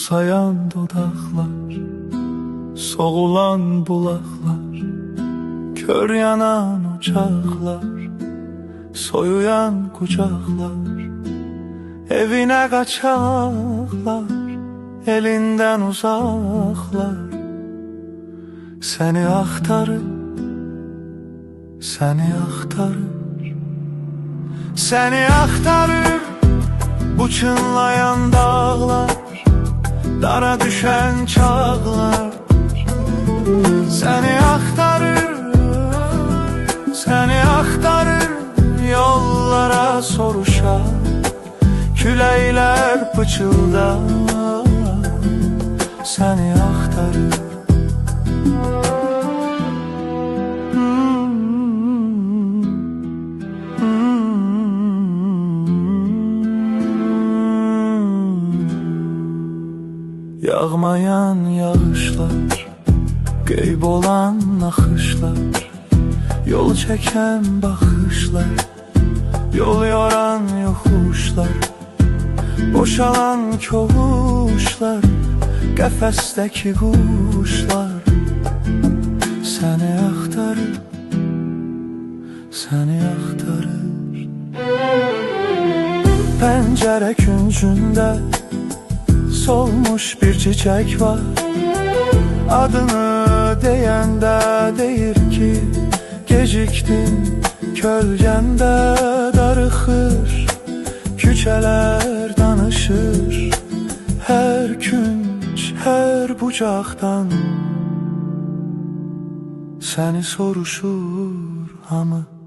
susayan dodaqlar, soğulan bulaqlar, kör yanan ocaqlar, soyuyan qucaqlar, evinə qaçaqlar, elindən uzaqlar. Səni axtarır, səni axtarır, səni axtarır. Bu çınlayan dağlar, dara düşən çağlar, səni axtarır, səni axtarır. Yollara soruşar, küləklər pıçıldar, səni axtarır. Yağmayan yağışlar, qeyb olan naxışlar, yol çəkən baxışlar, yol yoran yoxuşlar, boşalan kovuşlar, qəfəsdəki quşlar, səni axtarır, səni axtarır. Pəncərə küncündə solmuş bir çiçək var, adını deyəndə deyir ki, gecikdim, kölgəndə darıxır, küçələr danışır, hər künc, hər bucaqdan səni soruşur hamı.